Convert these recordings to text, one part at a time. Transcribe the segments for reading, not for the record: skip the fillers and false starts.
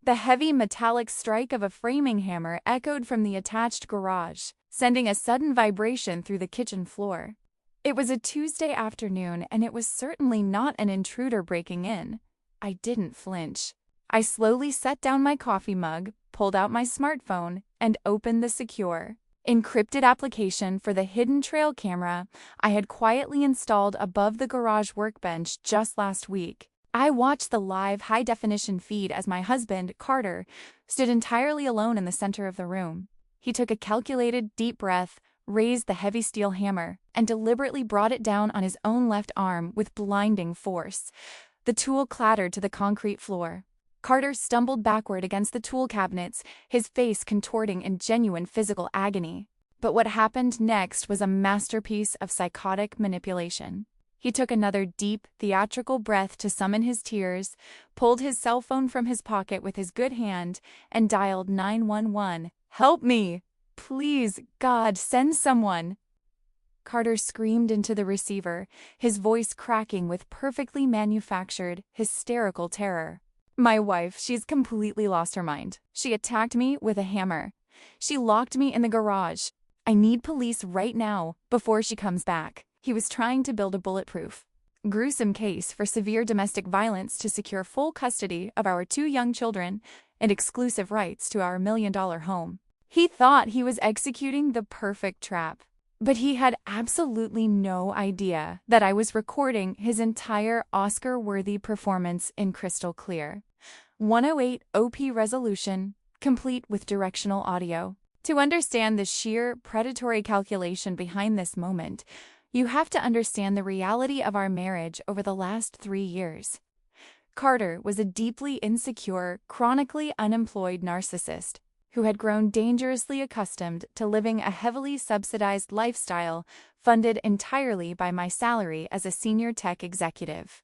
The heavy metallic strike of a framing hammer echoed from the attached garage, sending a sudden vibration through the kitchen floor. It was a Tuesday afternoon, and it was certainly not an intruder breaking in. I didn't flinch. I slowly set down my coffee mug, pulled out my smartphone, and opened the secure, encrypted application for the hidden trail camera I had quietly installed above the garage workbench just last week. I watched the live high-definition feed as my husband, Carter, stood entirely alone in the center of the room. He took a calculated, deep breath, raised the heavy steel hammer, and deliberately brought it down on his own left arm with blinding force. The tool clattered to the concrete floor. Carter stumbled backward against the tool cabinets, his face contorting in genuine physical agony. But what happened next was a masterpiece of psychotic manipulation. He took another deep, theatrical breath to summon his tears, pulled his cell phone from his pocket with his good hand, and dialed 911. "Help me! Please, God, send someone!" Carter screamed into the receiver, his voice cracking with perfectly manufactured, hysterical terror. "My wife, she's completely lost her mind. She attacked me with a hammer. She locked me in the garage. I need police right now, before she comes back." He was trying to build a bulletproof, gruesome case for severe domestic violence to secure full custody of our 2 young children and exclusive rights to our $1 million home. He thought he was executing the perfect trap, but he had absolutely no idea that I was recording his entire Oscar-worthy performance in crystal clear. 108 OP resolution, complete with directional audio. To understand the sheer predatory calculation behind this moment, you have to understand the reality of our marriage over the last 3 years. Carter was a deeply insecure, chronically unemployed narcissist who had grown dangerously accustomed to living a heavily subsidized lifestyle funded entirely by my salary as a senior tech executive.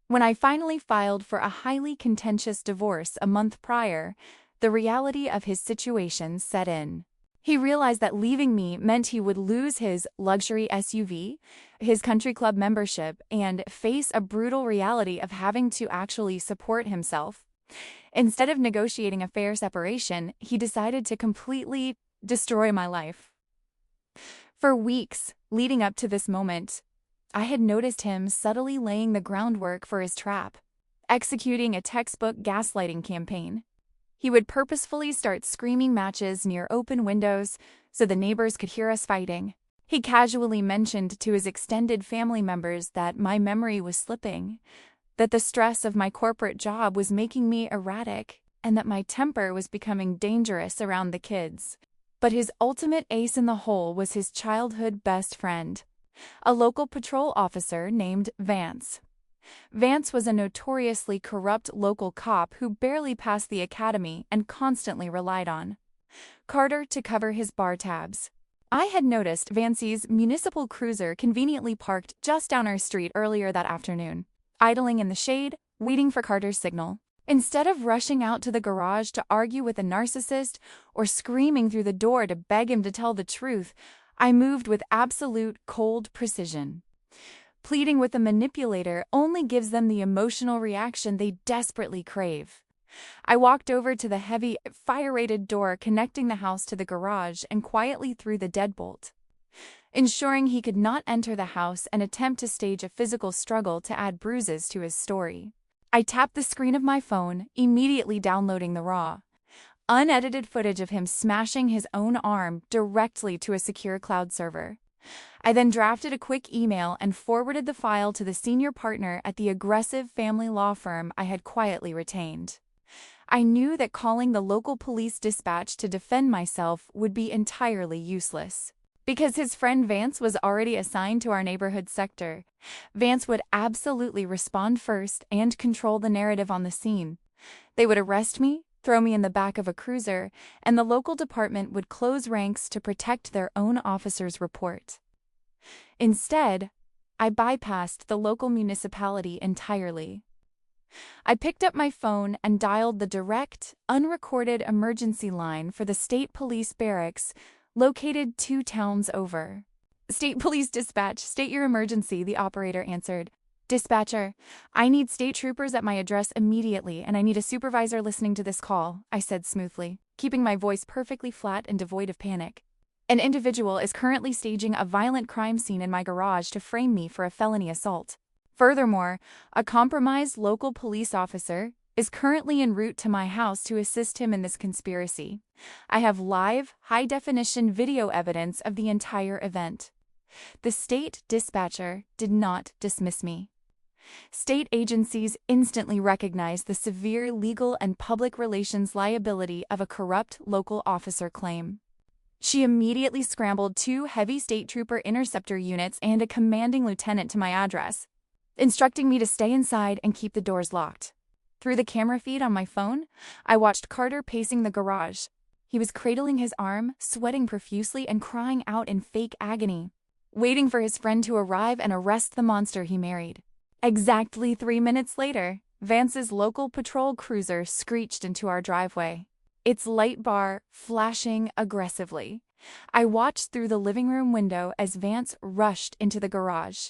When I finally filed for a highly contentious divorce a month prior, the reality of his situation set in. He realized that leaving me meant he would lose his luxury SUV, his country club membership, and face a brutal reality of having to actually support himself. Instead of negotiating a fair separation, he decided to completely destroy my life. For weeks leading up to this moment, I had noticed him subtly laying the groundwork for his trap, executing a textbook gaslighting campaign. He would purposefully start screaming matches near open windows so the neighbors could hear us fighting. He casually mentioned to his extended family members that my memory was slipping, that the stress of my corporate job was making me erratic, and that my temper was becoming dangerous around the kids. But his ultimate ace in the hole was his childhood best friend, a local patrol officer named Vance. Vance was a notoriously corrupt local cop who barely passed the academy and constantly relied on Carter to cover his bar tabs. I had noticed Vance's municipal cruiser conveniently parked just down our street earlier that afternoon, idling in the shade, waiting for Carter's signal. Instead of rushing out to the garage to argue with a narcissist or screaming through the door to beg him to tell the truth, I moved with absolute cold precision. Pleading with a manipulator only gives them the emotional reaction they desperately crave. I walked over to the heavy, fire-rated door connecting the house to the garage and quietly threw the deadbolt, ensuring he could not enter the house and attempt to stage a physical struggle to add bruises to his story. I tapped the screen of my phone, immediately downloading the raw, unedited footage of him smashing his own arm directly to a secure cloud server. I then drafted a quick email and forwarded the file to the senior partner at the aggressive family law firm I had quietly retained. I knew that calling the local police dispatch to defend myself would be entirely useless. Because his friend Vance was already assigned to our neighborhood sector, Vance would absolutely respond first and control the narrative on the scene. They would arrest me, throw me in the back of a cruiser, and the local department would close ranks to protect their own officer's report. Instead, I bypassed the local municipality entirely. I picked up my phone and dialed the direct, unrecorded emergency line for the state police barracks located 2 towns over. "State police dispatch, state your emergency," the operator answered. "Dispatcher, I need state troopers at my address immediately, and I need a supervisor listening to this call," I said smoothly, keeping my voice perfectly flat and devoid of panic. "An individual is currently staging a violent crime scene in my garage to frame me for a felony assault. Furthermore, a compromised local police officer is currently en route to my house to assist him in this conspiracy. I have live, high-definition video evidence of the entire event." The state dispatcher did not dismiss me. State agencies instantly recognized the severe legal and public relations liability of a corrupt local officer claim. She immediately scrambled 2 heavy state trooper interceptor units and a commanding lieutenant to my address, instructing me to stay inside and keep the doors locked. Through the camera feed on my phone, I watched Carter pacing the garage. He was cradling his arm, sweating profusely and crying out in fake agony, waiting for his friend to arrive and arrest the monster he married. Exactly 3 minutes later, Vance's local patrol cruiser screeched into our driveway, its light bar flashing aggressively. I watched through the living room window as Vance rushed into the garage,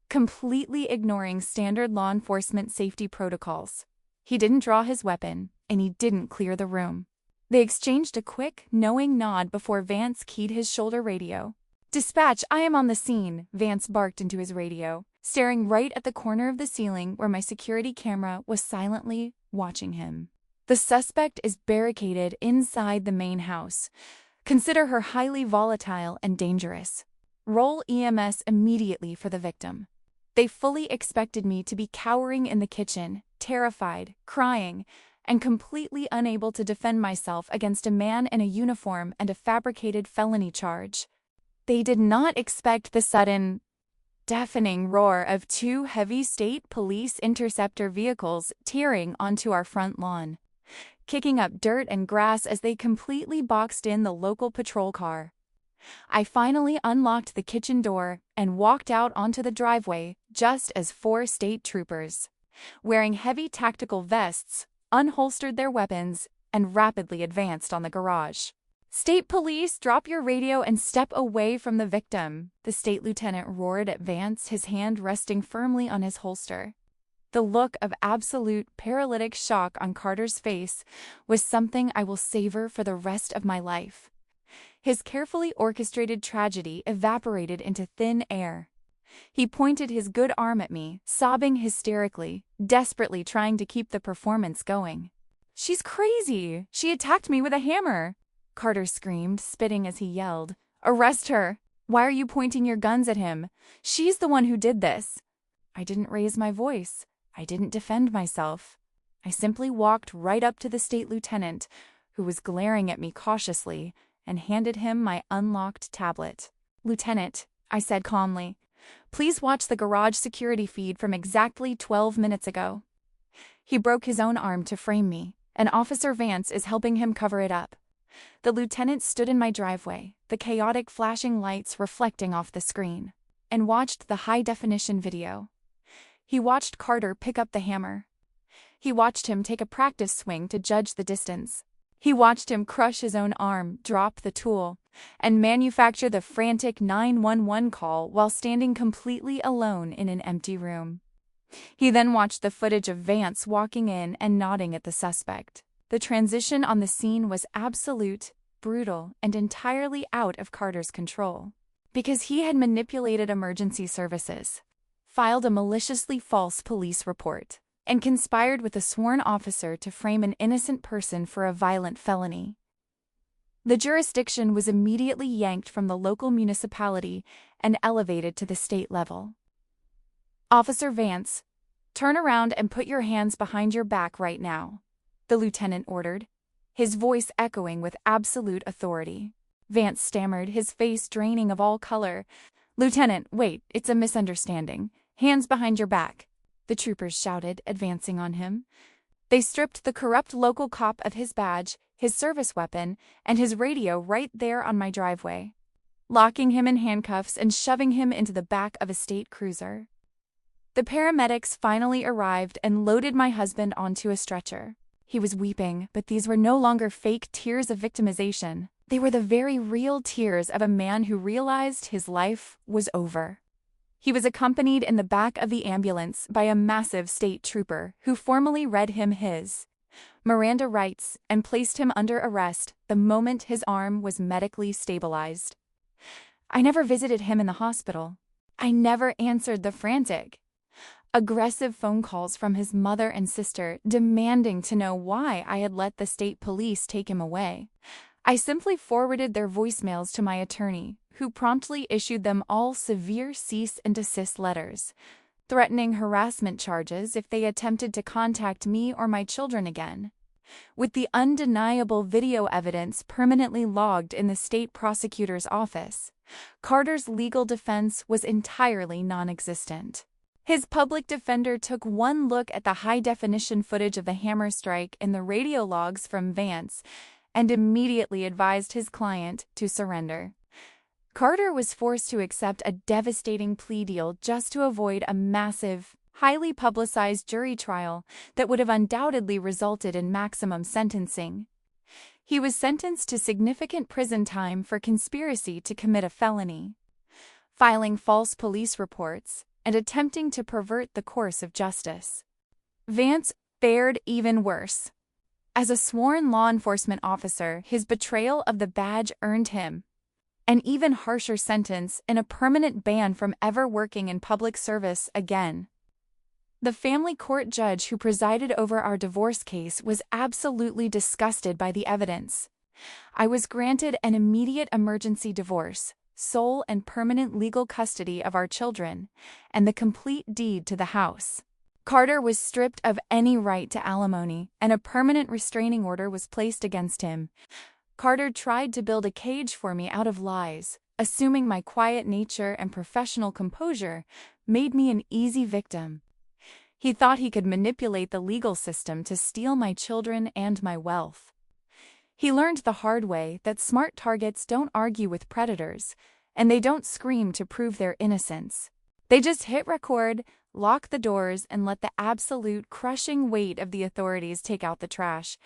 completely ignoring standard law enforcement safety protocols. He didn't draw his weapon, and he didn't clear the room. They exchanged a quick, knowing nod before Vance keyed his shoulder radio. "Dispatch, I am on the scene," Vance barked into his radio, staring right at the corner of the ceiling where my security camera was silently watching him. "The suspect is barricaded inside the main house. Consider her highly volatile and dangerous. Roll EMS immediately for the victim." They fully expected me to be cowering in the kitchen, terrified, crying, and completely unable to defend myself against a man in a uniform and a fabricated felony charge. They did not expect the sudden, deafening roar of 2 heavy state police interceptor vehicles tearing onto our front lawn, kicking up dirt and grass as they completely boxed in the local patrol car. I finally unlocked the kitchen door and walked out onto the driveway just as 4 state troopers, wearing heavy tactical vests, unholstered their weapons and rapidly advanced on the garage. "State police, drop your radio and step away from the victim," the state lieutenant roared at Vance, his hand resting firmly on his holster. The look of absolute paralytic shock on Carter's face was something I will savor for the rest of my life. His carefully orchestrated tragedy evaporated into thin air. He pointed his good arm at me, sobbing hysterically, desperately trying to keep the performance going. "She's crazy! She attacked me with a hammer!" Carter screamed, spitting as he yelled. "Arrest her! Why are you pointing your guns at him? She's the one who did this." I didn't raise my voice. I didn't defend myself. I simply walked right up to the state lieutenant, who was glaring at me cautiously, and handed him my unlocked tablet. "Lieutenant," I said calmly, "please watch the garage security feed from exactly 12 minutes ago." He broke his own arm to frame me, and Officer Vance is helping him cover it up. The lieutenant stood in my driveway, the chaotic flashing lights reflecting off the screen, and watched the high-definition video. He watched Carter pick up the hammer. He watched him take a practice swing to judge the distance. He watched him crush his own arm, drop the tool, and manufacture the frantic 911 call while standing completely alone in an empty room. He then watched the footage of Vance walking in and nodding at the suspect. The transition on the scene was absolute, brutal, and entirely out of Carter's control. Because he had manipulated emergency services, filed a maliciously false police report, and conspired with a sworn officer to frame an innocent person for a violent felony. The jurisdiction was immediately yanked from the local municipality and elevated to the state level. "Officer Vance, turn around and put your hands behind your back right now," the lieutenant ordered, his voice echoing with absolute authority. Vance stammered, his face draining of all color. "Lieutenant, wait, it's a misunderstanding. Hands behind your back," the troopers shouted, advancing on him. They stripped the corrupt local cop of his badge, his service weapon, and his radio right there on my driveway, locking him in handcuffs and shoving him into the back of a state cruiser. The paramedics finally arrived and loaded my husband onto a stretcher. He was weeping, but these were no longer fake tears of victimization. They were the very real tears of a man who realized his life was over. He was accompanied in the back of the ambulance by a massive state trooper who formally read him his Miranda rights and placed him under arrest the moment his arm was medically stabilized. I never visited him in the hospital. I never answered the frantic, aggressive phone calls from his mother and sister demanding to know why I had let the state police take him away. I simply forwarded their voicemails to my attorney, who promptly issued them all severe cease and desist letters, threatening harassment charges if they attempted to contact me or my children again. With the undeniable video evidence permanently logged in the state prosecutor's office, Carter's legal defense was entirely non-existent. His public defender took one look at the high-definition footage of the hammer strike in the radio logs from Vance and immediately advised his client to surrender. Carter was forced to accept a devastating plea deal just to avoid a massive, highly publicized jury trial that would have undoubtedly resulted in maximum sentencing. He was sentenced to significant prison time for conspiracy to commit a felony, filing false police reports, and attempting to pervert the course of justice. Vance fared even worse. As a sworn law enforcement officer, his betrayal of the badge earned him an even harsher sentence and a permanent ban from ever working in public service again. The family court judge who presided over our divorce case was absolutely disgusted by the evidence. I was granted an immediate emergency divorce, sole and permanent legal custody of our children, and the complete deed to the house. Carter was stripped of any right to alimony, and a permanent restraining order was placed against him. Carter tried to build a cage for me out of lies, assuming my quiet nature and professional composure made me an easy victim. He thought he could manipulate the legal system to steal my children and my wealth. He learned the hard way that smart targets don't argue with predators, and they don't scream to prove their innocence. They just hit record, lock the doors, and let the absolute crushing weight of the authorities take out the trash.